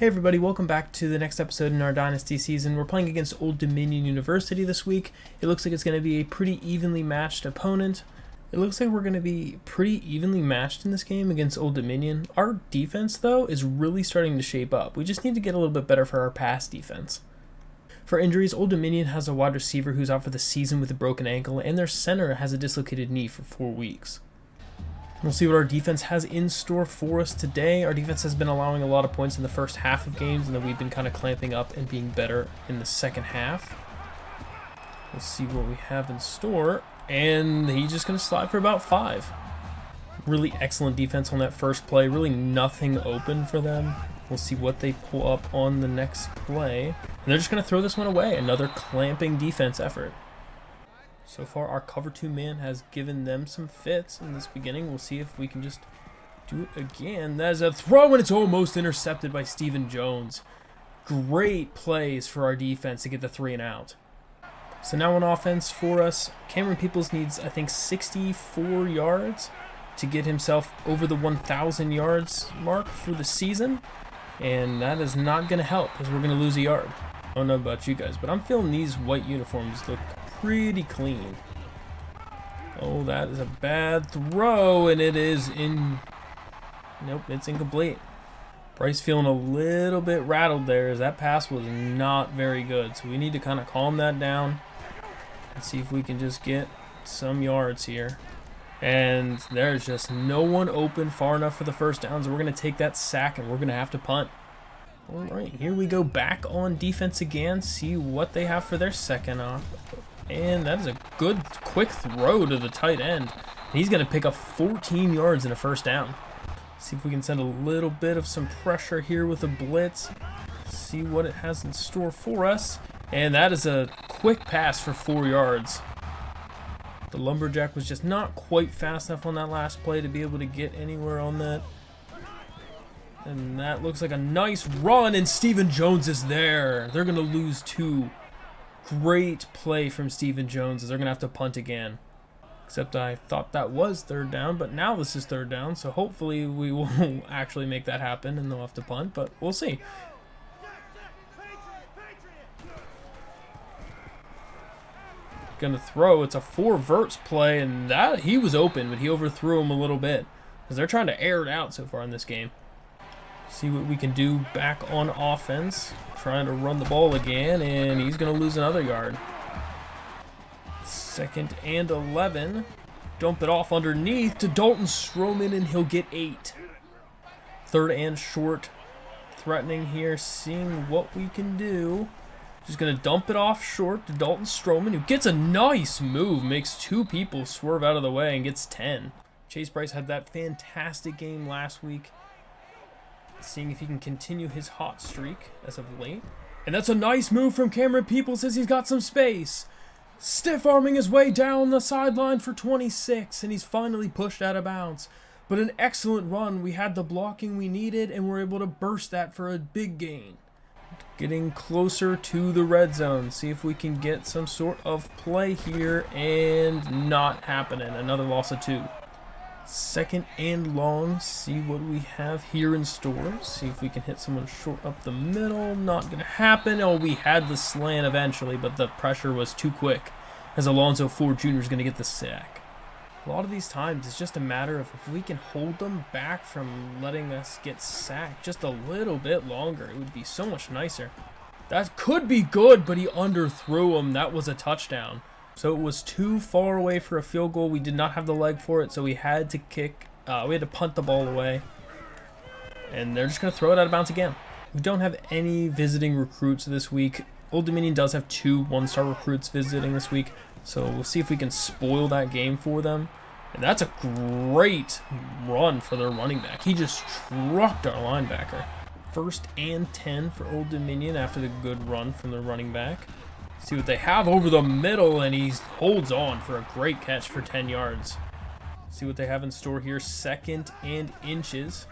Hey everybody, welcome back to the next episode in our Dynasty season. We're playing against Old Dominion University this week. It looks like it's going to be a pretty evenly matched opponent. It looks like we're going to be pretty evenly matched in this game against Old Dominion. Our defense, though, is really starting to shape up. We just need to get a little bit better for our pass defense. For injuries, Old Dominion has a wide receiver who's out for the season with a broken ankle, and their center has a dislocated knee for 4 weeks. We'll see what our defense has in store for us today. Our defense has been allowing a lot of points in the first half of games, and then we've been kind of clamping up and being better in the second half. We'll see what we have in store, and he's just going to slide for about 5. Really excellent defense on that first play. Really nothing open for them. We'll see what they pull up on the next play. And they're just going to throw this one away. Another clamping defense effort. So far, our cover 2 man has given them some fits in this beginning. We'll see if we can just do it again. That's a throw, and it's almost intercepted by Stephen Jones. Great plays for our defense to get the 3 and out. So now on offense for us, Cameron Peoples needs, I think, 64 yards to get himself over the 1,000 yards mark for the season. And that is not going to help because we're going to lose a yard. I don't know about you guys, but I'm feeling these white uniforms look pretty clean. Oh, that is a bad throw, and it is nope, it's incomplete. Bryce feeling a little bit rattled there as that pass was not very good. So we need to kind of calm that down and see if we can just get some yards here. And there's just no one open far enough for the first down, so we're going to take that sack and we're going to have to punt. All right, here we go back on defense again, see what they have for their second off. And that is a good, quick throw to the tight end. And he's going to pick up 14 yards in a first down. See if we can send a little bit of some pressure here with a blitz. See what it has in store for us. And that is a quick pass for 4 yards. The Lumberjack was just not quite fast enough on that last play to be able to get anywhere on that. And that looks like a nice run, and Stephen Jones is there. They're going to lose 2. Great play from Stephen Jones as they're going to have to punt again. Except I thought that was 3rd down, but now this is 3rd down, so hopefully we will actually make that happen and they'll have to punt, but we'll see. Going to throw. It's a 4 verts play, and that he was open, but he overthrew him a little bit because they're trying to air it out so far in this game. See what we can do back on offense. Trying to run the ball again, and he's going to lose another yard. 2nd and 11. Dump it off underneath to Dalton Stroman, and he'll get 8. 3rd and short. Threatening here, seeing what we can do. Just going to dump it off short to Dalton Stroman, who gets a nice move, makes 2 people swerve out of the way, and gets 10. Chase Bryce had that fantastic game last week. Seeing if he can continue his hot streak as of late. And that's a nice move from Cameron Peoples as he's got some space. Stiff-arming his way down the sideline for 26, and he's finally pushed out of bounds. But an excellent run. We had the blocking we needed, and we're able to burst that for a big gain. Getting closer to the red zone. See if we can get some sort of play here, and not happening. Another loss of 2. 2nd and long. See what we have here in store. See if we can hit someone short up the middle. Not going to happen. Oh, we had the slant eventually, but the pressure was too quick as Alonzo Ford Jr. is going to get the sack. A lot of these times, it's just a matter of if we can hold them back from letting us get sacked just a little bit longer, it would be so much nicer. That could be good, but he underthrew him. That was a touchdown. So it was too far away for a field goal. We did not have the leg for it, so we had to we had to punt the ball away. And they're just going to throw it out of bounds again. We don't have any visiting recruits this week. Old Dominion does have 2 one-star recruits visiting this week, so we'll see if we can spoil that game for them. And that's a great run for their running back. He just trucked our linebacker. 1st and 10 for Old Dominion after the good run from the running back. See what they have over the middle, and he holds on for a great catch for 10 yards. See what they have in store here. 2nd and inches.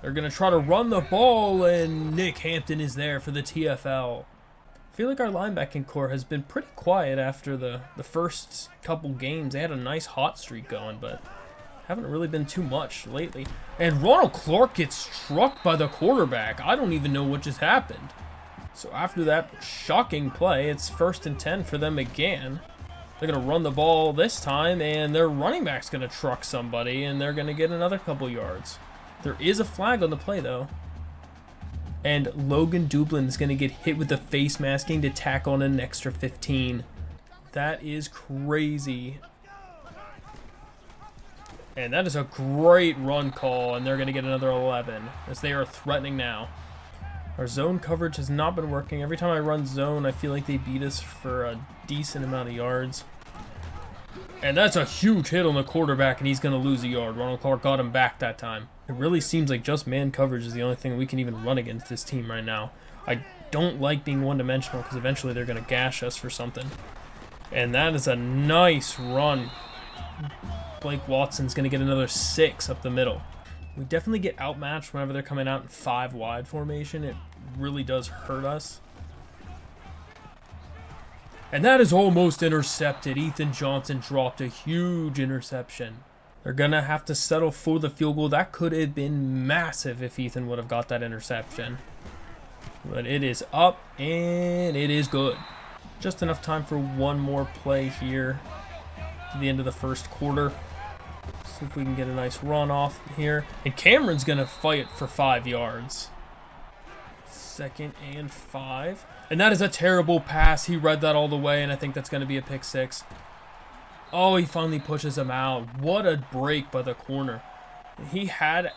They're going to try to run the ball, and Nick Hampton is there for the TFL. I feel like our linebacking core has been pretty quiet after the first couple games. They had a nice hot streak going, but haven't really been too much lately. And Ronald Clark gets struck by the quarterback. I don't even know what just happened. So after that shocking play, it's 1st and 10 for them again. They're going to run the ball this time, and their running back's going to truck somebody, and they're going to get another couple yards. There is a flag on the play, though. And Logan Dublin is going to get hit with the face masking to tack on an extra 15. That is crazy. And that is a great run call, and they're going to get another 11 as they are threatening now. Our zone coverage has not been working. Every time I run zone, I feel like they beat us for a decent amount of yards. And that's a huge hit on the quarterback, and he's going to lose a yard. Ronald Clark got him back that time. It really seems like just man coverage is the only thing we can even run against this team right now. I don't like being one-dimensional because eventually they're going to gash us for something. And that is a nice run. Blake Watson's going to get another 6 up the middle. We definitely get outmatched whenever they're coming out in 5 wide formation. It really does hurt us. And that is almost intercepted. Ethan Johnson dropped a huge interception. They're going to have to settle for the field goal. That could have been massive if Ethan would have got that interception. But it is up, and it is good. Just enough time for one more play here to the end of the first quarter. See if we can get a nice run off here. And Cameron's going to fight for 5 yards. 2nd and 5. And that is a terrible pass. He read that all the way, and I think that's going to be a pick 6. Oh, he finally pushes him out. What a break by the corner. He had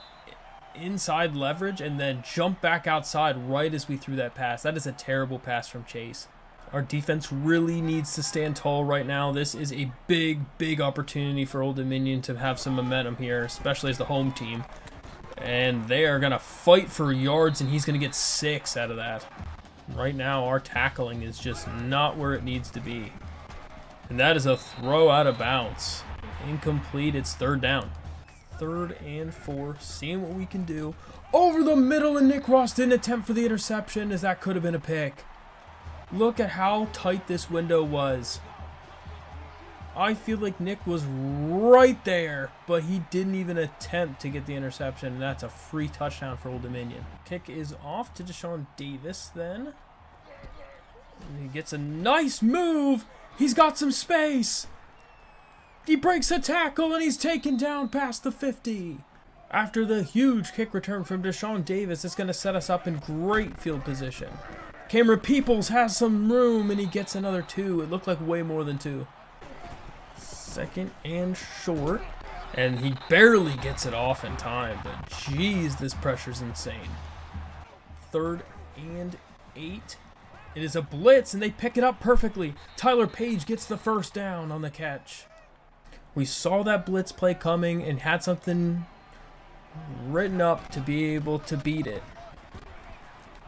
inside leverage and then jumped back outside right as we threw that pass. That is a terrible pass from Chase. Our defense really needs to stand tall right now. This is a big, big opportunity for Old Dominion to have some momentum here, especially as the home team. And they are going to fight for yards, and he's going to get 6 out of that. Right now, our tackling is just not where it needs to be. And that is a throw out of bounds. Incomplete. It's 3rd down. 3rd and 4. Seeing what we can do. Over the middle, and Nick Ross didn't attempt for the interception, as that could have been a pick. Look at how tight this window was. I feel like Nick was right there, but he didn't even attempt to get the interception, and that's a free touchdown for Old Dominion. Kick is off to Deshaun Davis then. And he gets a nice move. He's got some space. He breaks a tackle, and he's taken down past the 50. After the huge kick return from Deshaun Davis, it's going to set us up in great field position. Cameron Peoples has some room, and he gets another 2. It looked like way more than 2. 2nd and short. And he barely gets it off in time, but geez, this pressure's insane. 3rd and 8. It is a blitz, and they pick it up perfectly. Tyler Page gets the 1st down on the catch. We saw that blitz play coming and had something written up to be able to beat it.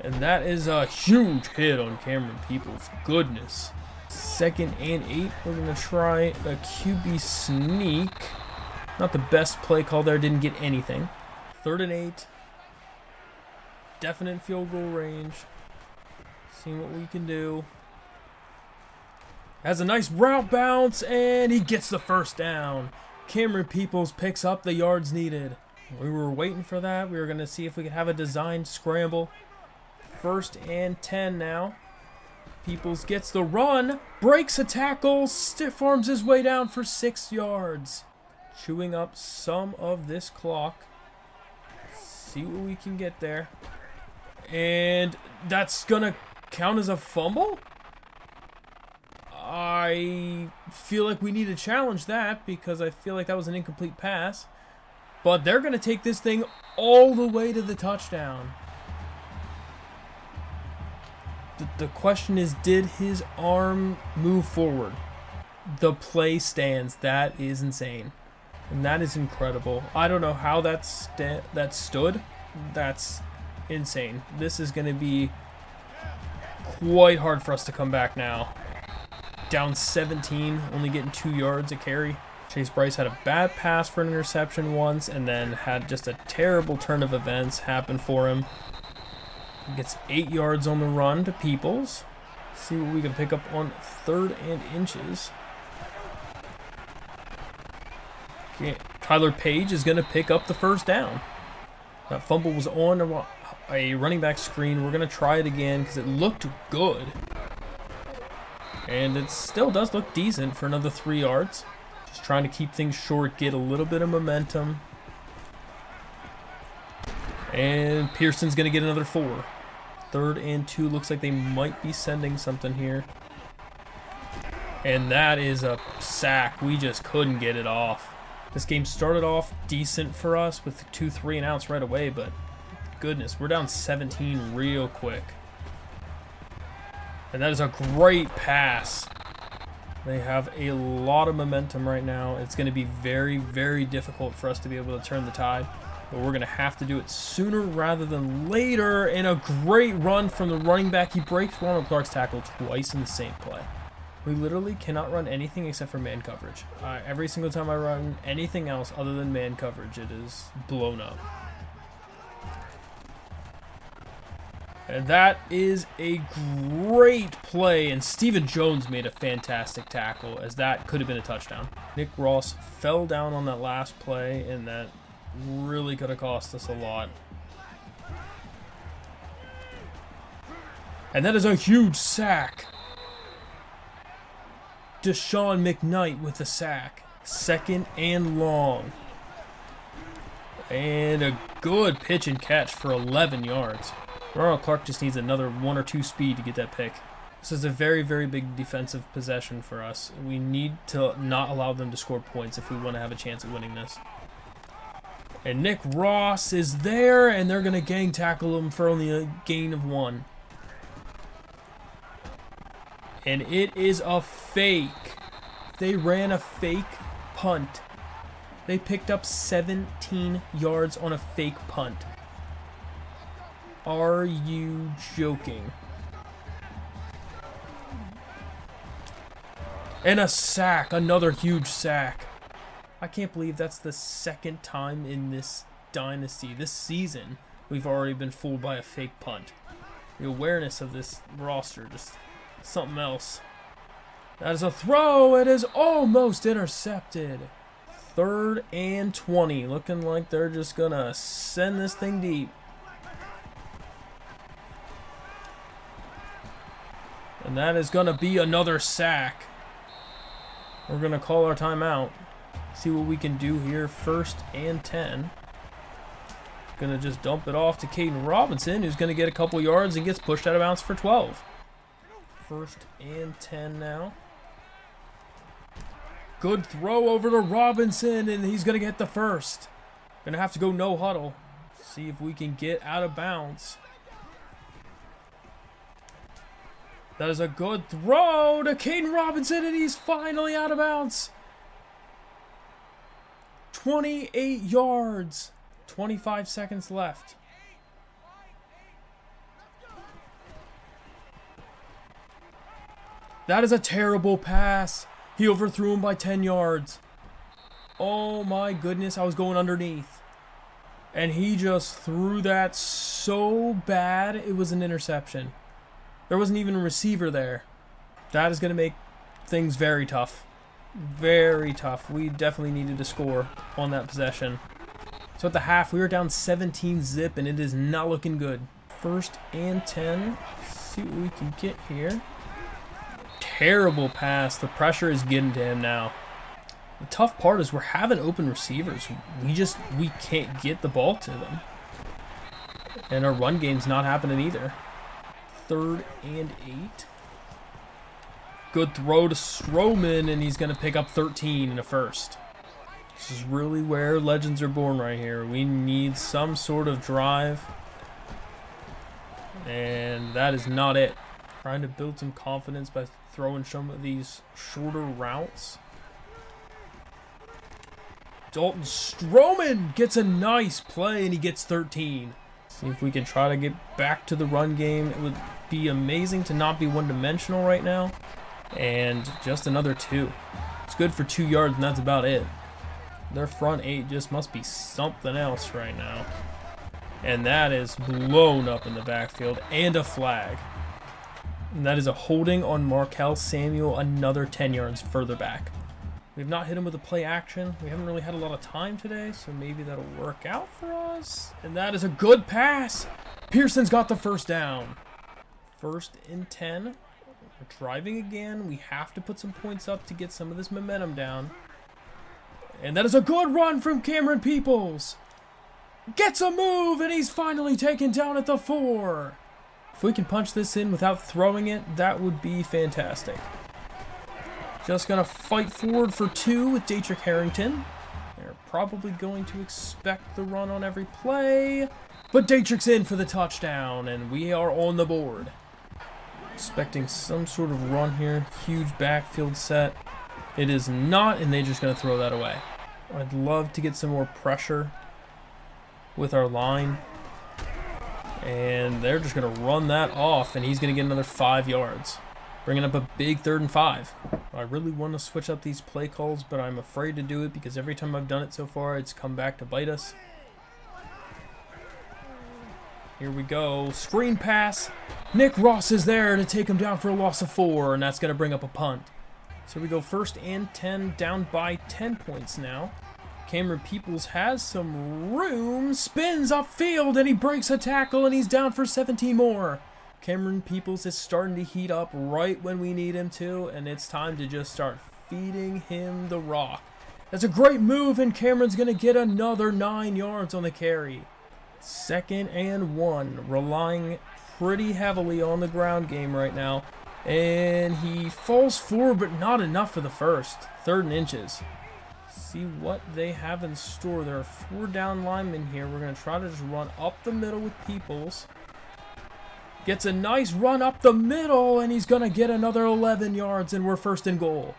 And that is a huge hit on Cameron Peoples. Goodness. 2nd and 8. We're going to try a QB sneak. Not the best play call there. Didn't get anything. 3rd and 8. Definite field goal range. Seeing what we can do. Has a nice route bounce, and he gets the 1st down. Cameron Peoples picks up the yards needed. We were waiting for that. We were going to see if we could have a designed scramble. 1st and 10 now. Peoples gets the run, breaks a tackle, stiff arms his way down for 6 yards. Chewing up some of this clock. See what we can get there. And that's going to count as a fumble? I feel like we need to challenge that because I feel like that was an incomplete pass. But they're going to take this thing all the way to the touchdown. The question is, did his arm move forward? The play stands. That is insane. And that is incredible. I don't know how that stood. That's insane. This is going to be quite hard for us to come back now. Down 17, only getting 2 yards a carry. Chase Bryce had a bad pass for an interception once and then had just a terrible turn of events happen for him. He gets 8 yards on the run to Peoples. See what we can pick up on 3rd and inches. Kyler Page is going to pick up the first down. That fumble was on a running back screen. We're going to try it again because it looked good. And it still does look decent for another 3 yards. Just trying to keep things short, get a little bit of momentum. And Pearson's going to get another 4. 3rd and 2. Looks like they might be sending something here. And that is a sack. We just couldn't get it off. This game started off decent for us with 2 3 and outs right away, but goodness, we're down 17 real quick. And that is a great pass. They have a lot of momentum right now. It's going to be very, very difficult for us to be able to turn the tide, but we're going to have to do it sooner rather than later. And a great run from the running back. He breaks Ronald Clark's tackle twice in the same play. We literally cannot run anything except for man coverage. Every single time I run anything else other than man coverage, it is blown up. And that is a great play, and Stephen Jones made a fantastic tackle, as that could have been a touchdown. Nick Ross fell down on that last play, and that really could have cost us a lot. And that is a huge sack. Deshaun McKnight with the sack. 2nd and long. And a good pitch and catch for 11 yards. Ronald Clark just needs another 1 or 2 speed to get that pick. This is a very, very big defensive possession for us. We need to not allow them to score points if we want to have a chance at winning this. And Nick Ross is there, and they're going to gang tackle him for only a gain of 1. And it is a fake. They ran a fake punt. They picked up 17 yards on a fake punt. Are you joking? And a sack, another huge sack. I can't believe that's the 2nd time in this dynasty, this season, we've already been fooled by a fake punt. The awareness of this roster, just something else. That is a throw. It is almost intercepted. 3rd and 20. Looking like they're just going to send this thing deep. And that is going to be another sack. We're going to call our timeout. See what we can do here. 1st and 10. Going to just dump it off to Caden Robinson, who's going to get a couple yards and gets pushed out of bounds for 12. 1st and 10 now. Good throw over to Robinson, and he's going to get the first. Going to have to go no huddle. See if we can get out of bounds. That is a good throw to Caden Robinson, and he's finally out of bounds. 28 yards. 25 seconds left. That is a terrible pass. He overthrew him by 10 yards. Oh my goodness, I was going underneath. And he just threw that so bad, it was an interception. There wasn't even a receiver there. That is going to make things very tough. Very tough. We definitely needed to score on that possession. So at the half, we were down 17-zip, and it is not looking good. 1st and 10. See what we can get here. Terrible pass. The pressure is getting to him now. The tough part is we're having open receivers. We can't get the ball to them. And our run game's not happening either. 3rd and 8. Good throw to Stroman, and he's going to pick up 13 in a first. This is really where legends are born right here. We need some sort of drive. And that is not it. Trying to build some confidence by throwing some of these shorter routes. Dalton Stroman gets a nice play, and he gets 13. See if we can try to get back to the run game. It would be amazing to not be one-dimensional right now. And just another 2. It's good for 2 yards, and that's about it. Their front 8 just must be something else right now. And that is blown up in the backfield, and a flag. And that is a holding on Markel Samuel, another 10 yards further back. We've not hit him with a play action. We haven't really had a lot of time today, so maybe that'll work out for us. And that is a good pass. Pearson's got the first down. 1st and 10. We're driving again. We have to put some points up to get some of this momentum down. And that is a good run from Cameron Peoples. Gets a move, and he's finally taken down at the 4. If we can punch this in without throwing it, that would be fantastic. Just going to fight forward for 2 with Dietrich Harrington. They're probably going to expect the run on every play. But Dietrich's in for the touchdown, and we are on the board. Expecting some sort of run here. Huge backfield set. It is not, and they're just going to throw that away. I'd love to get some more pressure with our line. And they're just going to run that off, and he's going to get another 5 yards. Bringing up a big 3rd and 5. I really want to switch up these play calls, but I'm afraid to do it because every time I've done it so far, it's come back to bite us. Here we go. Screen pass. Nick Ross is there to take him down for a loss of 4, and that's going to bring up a punt. So we go 1st and 10, down by 10 points now. Cameron Peoples has some room, spins upfield, and he breaks a tackle, and he's down for 17 more. Cameron Peoples is starting to heat up right when we need him to, and it's time to just start feeding him the rock. That's a great move, and Cameron's going to get another 9 yards on the carry. 2nd and 1, relying pretty heavily on the ground game right now. And he falls forward, but not enough for the first. 3rd and inches. See what they have in store. There are 4 down linemen here. We're going to try to just run up the middle with Peoples. Gets a nice run up the middle, and he's going to get another 11 yards, and we're 1st and goal.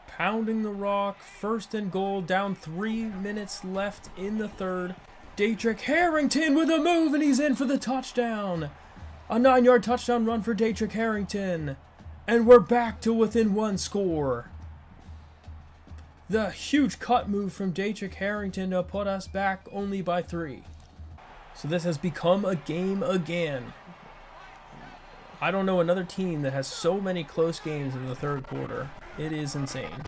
Pounding the rock, 1st and goal, down 3 minutes left in the 3rd. Dietrich Harrington with a move, and he's in for the touchdown. A 9-yard touchdown run for Dietrich Harrington. And we're back to within 1 score. The huge cut move from Dietrich Harrington to put us back only by 3. So this has become a game again. I don't know another team that has so many close games in the 3rd quarter. It is insane.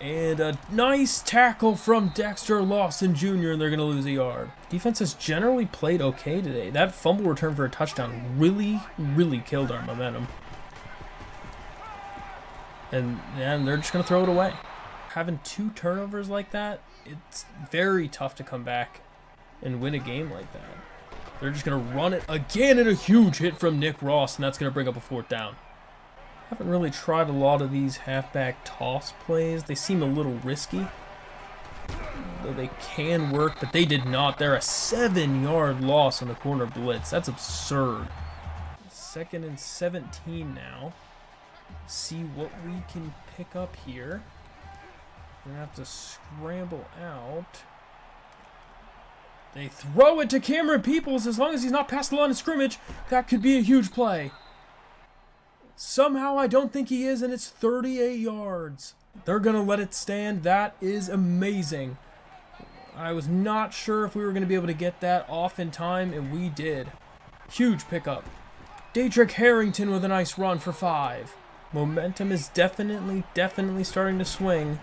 And a nice tackle from Dexter Lawson Jr., and they're going to lose a yard. Defense has generally played okay today. That fumble return for a touchdown really killed our momentum. And they're just going to throw it away. Having 2 turnovers like that, it's very tough to come back and win a game like that. They're just going to run it again, and a huge hit from Nick Ross, and that's going to bring up a 4th down. Haven't really tried a lot of these halfback toss plays. They seem a little risky, though they can work, but they did not. They're a 7-yard loss on the corner blitz. That's absurd. 2nd and 17 now. See what we can pick up here. We're going to have to scramble out. They throw it to Cameron Peoples. As long as he's not past the line of scrimmage, that could be a huge play. Somehow I don't think he is, and it's 38 yards. They're going to let it stand. That is amazing. I was not sure if we were going to be able to get that off in time, and we did. Huge pickup. Dietrich Harrington with a nice run for 5. Momentum is definitely starting to swing.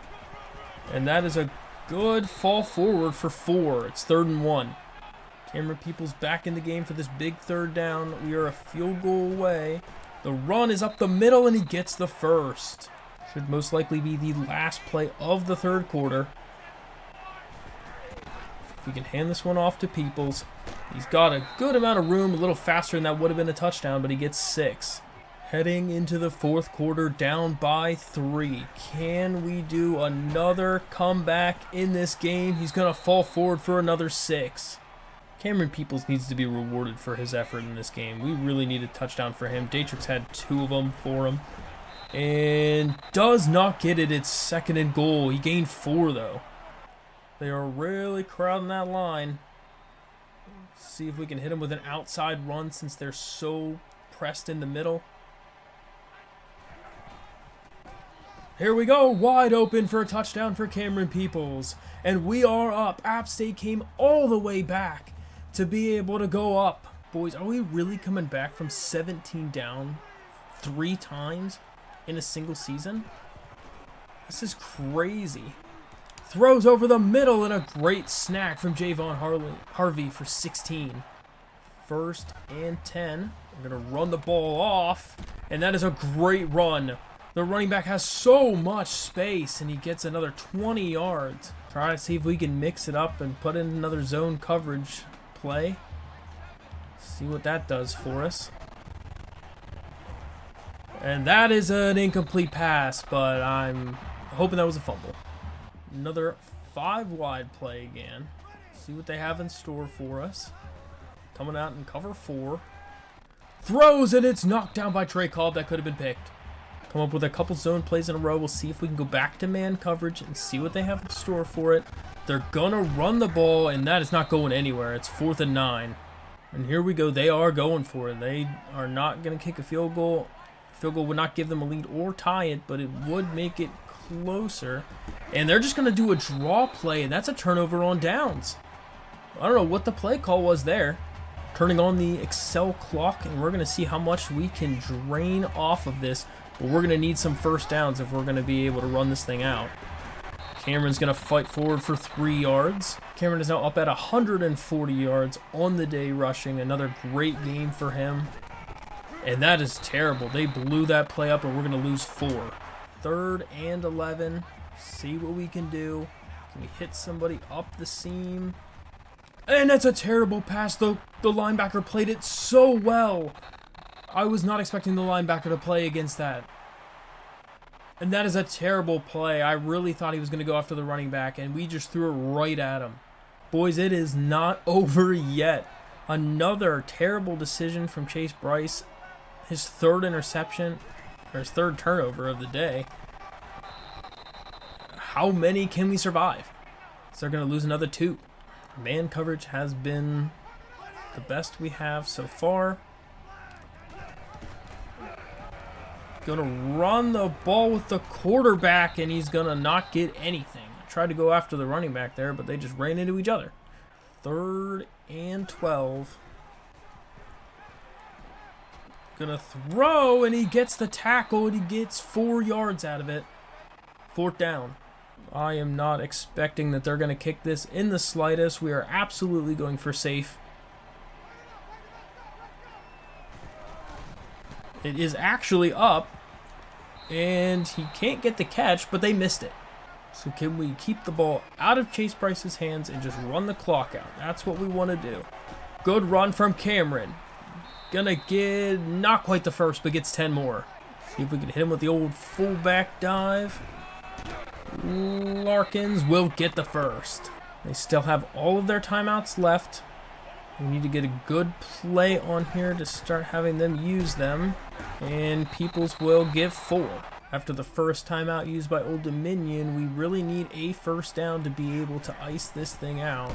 And that is a good fall forward for 4. It's 3rd and 1. Cameron Peoples back in the game for this big 3rd down. We are a field goal away. The run is up the middle, and he gets the first. Should most likely be the last play of the 3rd quarter. If we can hand this one off to Peoples. He's got a good amount of room, a little faster than that would have been a touchdown, but he gets 6. Heading into the 4th quarter, down by 3. Can we do another comeback in this game? He's going to fall forward for another 6. Cameron Peoples needs to be rewarded for his effort in this game. We really need a touchdown for him. Dietrich's had 2 of them for him. And does not get it. It's 2nd and goal. He gained 4, though. They are really crowding that line. See if we can hit him with an outside run since they're so pressed in the middle. Here we go, wide open for a touchdown for Cameron Peoples. And we are up. App State came all the way back to be able to go up. Boys, are we really coming back from 17 down 3 times in a single season? This is crazy. Throws over the middle and a great snack from Javon Harvey for 16. 1st and 10. We're going to run the ball off, and that is a great run. The running back has so much space, and he gets another 20 yards. Try to see if we can mix it up and put in another zone coverage play. See what that does for us. And that is an incomplete pass, but I'm hoping that was a fumble. Another 5-wide play again. See what they have in store for us. Coming out in cover 4. Throws, and it's knocked down by Trey Cobb. That could have been picked. Come up with a couple zone plays in a row. We'll see if we can go back to man coverage and see what they have in store for it. They're going to run the ball, and that is not going anywhere. It's 4th and 9. And here we go. They are going for it. They are not going to kick a field goal. Field goal would not give them a lead or tie it, but it would make it closer. And they're just going to do a draw play, and that's a turnover on downs. I don't know what the play call was there. Turning on the Excel clock, and we're going to see how much we can drain off of this. But we're going to need some first downs if we're going to be able to run this thing out. Cameron's going to fight forward for 3 yards. Cameron is now up at 140 yards on the day rushing. Another great game for him. And that is terrible. They blew that play up, and we're going to lose 4. 3rd and 11. See what we can do. Can we hit somebody up the seam? And that's a terrible pass. The linebacker played it so well. I was not expecting the linebacker to play against that. And that is a terrible play. I really thought he was going to go after the running back, and we just threw it right at him. Boys, it is not over yet. Another terrible decision from Chase Bryce. His 3rd interception, or his 3rd turnover of the day. How many can we survive? So they're going to lose another 2. Man coverage has been the best we have so far. Gonna run the ball with the quarterback, and he's gonna not get anything. I tried to go after the running back there, but they just ran into each other. 3rd and 12. Gonna throw, and he gets the tackle, and he gets 4 yards out of it. 4th down. I am not expecting that they're going to kick this in the slightest. We are absolutely going for safe. It is actually up, and he can't get the catch, but they missed it. So can we keep the ball out of Chase Bryce's hands and just run the clock out? That's what we want to do. Good run from Cameron. Gonna get not quite the first, but gets 10 more. See if we can hit him with the old fullback dive. Larkins will get the first. They still have all of their timeouts left. We need to get a good play on here to start having them use them. And Peoples will give 4. After the first timeout used by Old Dominion, we really need a first down to be able to ice this thing out.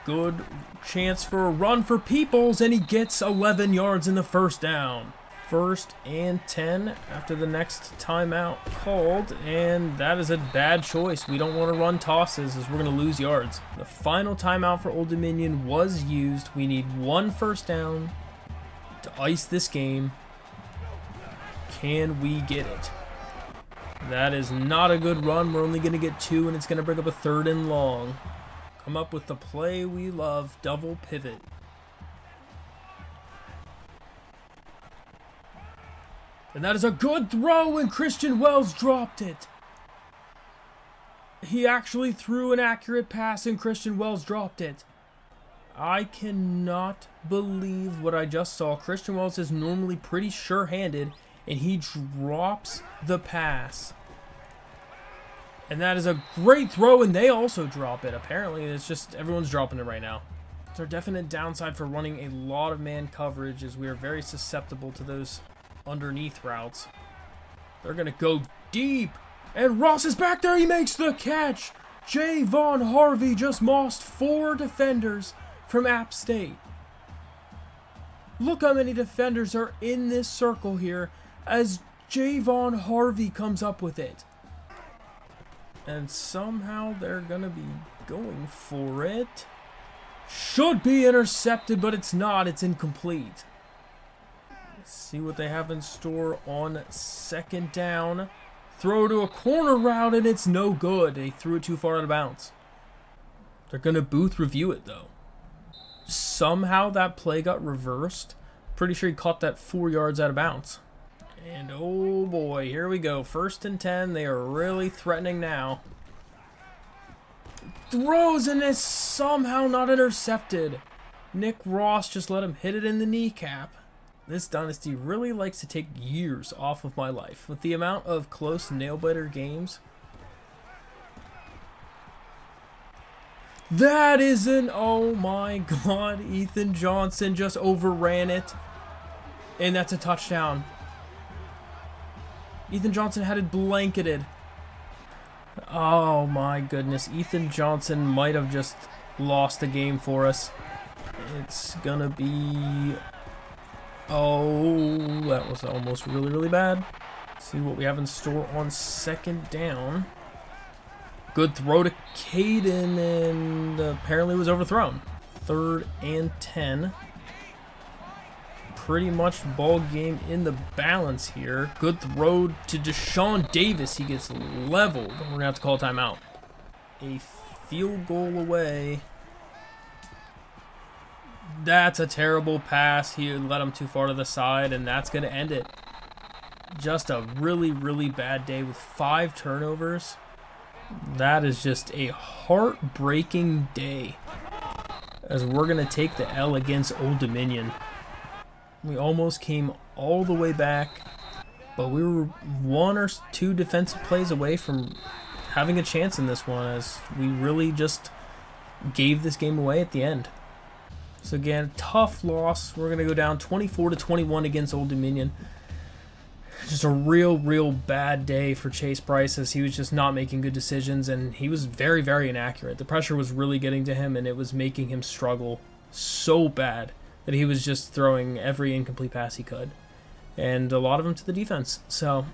Good chance for a run for Peoples, and he gets 11 yards in the first down. 1st and 10 after the next timeout called, and that is a bad choice. We don't want to run tosses as we're going to lose yards. The final timeout for Old Dominion was used. We need 1 first down to ice this game. Can we get it? That is not a good run. We're only going to get 2, and it's going to bring up a 3rd and long. Come up with the play we love, double pivot. And that is a good throw, and Christian Wells dropped it. He actually threw an accurate pass, and Christian Wells dropped it. I cannot believe what I just saw. Christian Wells is normally pretty sure-handed, and he drops the pass. And that is a great throw, and they also drop it. Apparently, it's just everyone's dropping it right now. It's our definite downside for running a lot of man coverage, as we are very susceptible to those underneath routes. They're going to go deep, and Ross is back there. He makes the catch. Javon Harvey just mossed 4 defenders from App State. Look how many defenders are in this circle here as Javon Harvey comes up with it. And somehow they're going to be going for it. Should be intercepted, but it's not. It's incomplete. Let's see what they have in store on 2nd down. Throw to a corner route, and it's no good. They threw it too far out of bounds. They're going to booth review it, though. Somehow that play got reversed. Pretty sure he caught that 4 yards out of bounds. And oh boy, here we go. 1st and 10. They are really threatening now. Throws, and it's somehow not intercepted. Nick Ross just let him hit it in the kneecap. This dynasty really likes to take years off of my life. With the amount of close nail-biter games. That isn't, oh my god, Ethan Johnson just overran it. And that's a touchdown. Ethan Johnson had it blanketed. Oh my goodness, Ethan Johnson might have just lost the game for us. It's gonna be... Oh, that was almost really, really bad. Let's see what we have in store on 2nd down. Good throw to Caden, and apparently was overthrown. 3rd and 10. Pretty much ball game in the balance here. Good throw to Deshaun Davis. He gets leveled. We're going to have to call a timeout. A field goal away. That's a terrible pass. He let him too far to the side, and that's going to end it. Just a really, really bad day with 5 turnovers. That is just a heartbreaking day, as we're going to take the L against Old Dominion. We almost came all the way back, but we were 1 or 2 defensive plays away from having a chance in this one, as we really just gave this game away at the end. So again, tough loss. We're going to go down 24-21 against Old Dominion. Just a real bad day for Chase Bryce, as he was just not making good decisions, and he was very, very inaccurate. The pressure was really getting to him, and it was making him struggle so bad that he was just throwing every incomplete pass he could, and a lot of them to the defense. So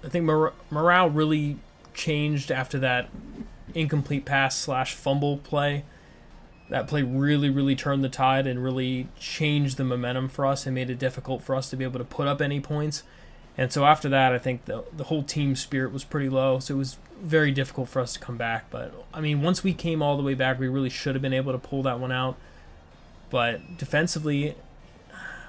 I think morale really changed after that incomplete pass / fumble play. That play really turned the tide and really changed the momentum for us and made it difficult for us to be able to put up any points. And so after that, I think the whole team spirit was pretty low, so it was very difficult for us to come back. But, I mean, once we came all the way back, we really should have been able to pull that one out. But defensively,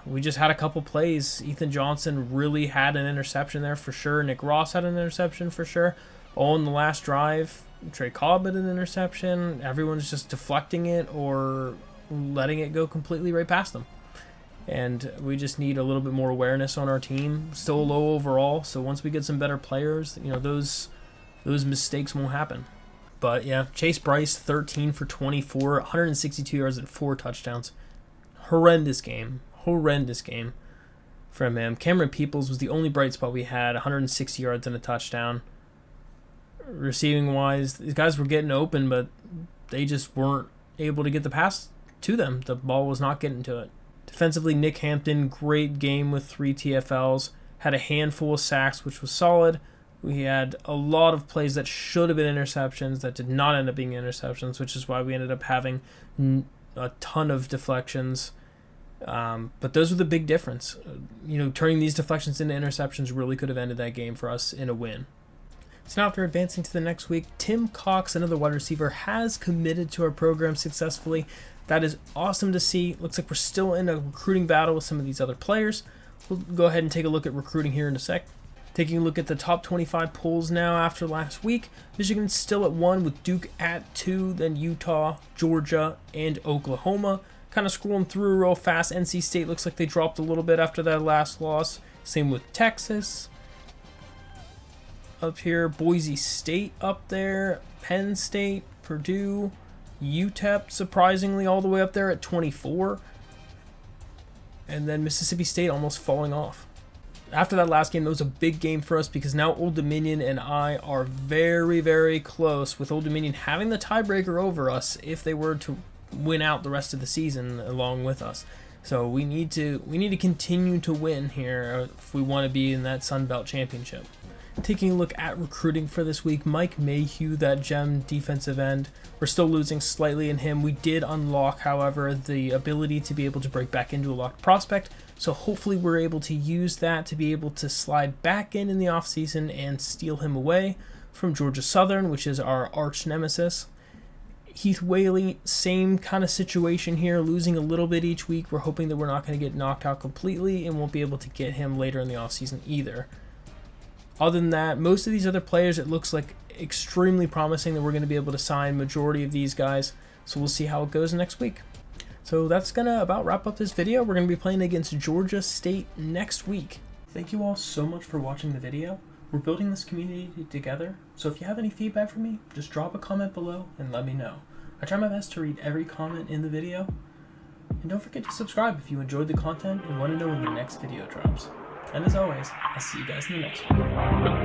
we just had a couple plays. Ethan Johnson really had an interception there for sure. Nick Ross had an interception for sure. All in the last drive. Trey Cobb had an interception. Everyone's just deflecting it or letting it go completely right past them. And we just need a little bit more awareness on our team. Still low overall, so once we get some better players, you know, those mistakes won't happen. But yeah, Chase Bryce, 13 for 24, 162 yards and 4 touchdowns. Horrendous game from him. Cameron Peoples was the only bright spot we had, 160 yards and a touchdown. Receiving wise, these guys were getting open, but they just weren't able to get the pass to them. The ball was not getting to it. Defensively, Nick Hampton, great game with 3 TFLs. Had a handful of sacks, which was solid. We had a lot of plays that should have been interceptions that did not end up being interceptions, which is why we ended up having a ton of deflections. But those were the big difference. Turning these deflections into interceptions really could have ended that game for us in a win. So now after advancing to the next week, Tim Cox, another wide receiver, has committed to our program successfully. That is awesome to see. Looks like we're still in a recruiting battle with some of these other players. We'll go ahead and take a look at recruiting here in a sec. Taking a look at the top 25 polls now after last week. Michigan's still at 1 with Duke at 2, then Utah, Georgia, and Oklahoma. Kind of scrolling through real fast. NC State looks like they dropped a little bit after that last loss. Same with Texas. Up here, Boise State up there, Penn State, Purdue, UTEP surprisingly all the way up there at 24, and then Mississippi State almost falling off. After that last game, that was a big game for us because now Old Dominion and I are very, very close, with Old Dominion having the tiebreaker over us if they were to win out the rest of the season along with us. So we need to continue to win here if we want to be in that Sun Belt Championship. Taking a look at recruiting for this week, Mike Mayhew, that gem defensive end, we're still losing slightly in him. We did unlock, however, the ability to be able to break back into a locked prospect, so hopefully we're able to use that to be able to slide back in the offseason and steal him away from Georgia Southern, which is our arch nemesis. Heath Whaley, same kind of situation here, losing a little bit each week. We're hoping that we're not going to get knocked out completely and won't be able to get him later in the offseason either. Other than that, most of these other players, it looks like extremely promising that we're going to be able to sign majority of these guys. So we'll see how it goes next week. So that's going to about wrap up this video. We're going to be playing against Georgia State next week. Thank you all so much for watching the video. We're building this community together. So if you have any feedback for me, just drop a comment below and let me know. I try my best to read every comment in the video. And don't forget to subscribe if you enjoyed the content and want to know when the next video drops. And as always, I'll see you guys in the next one.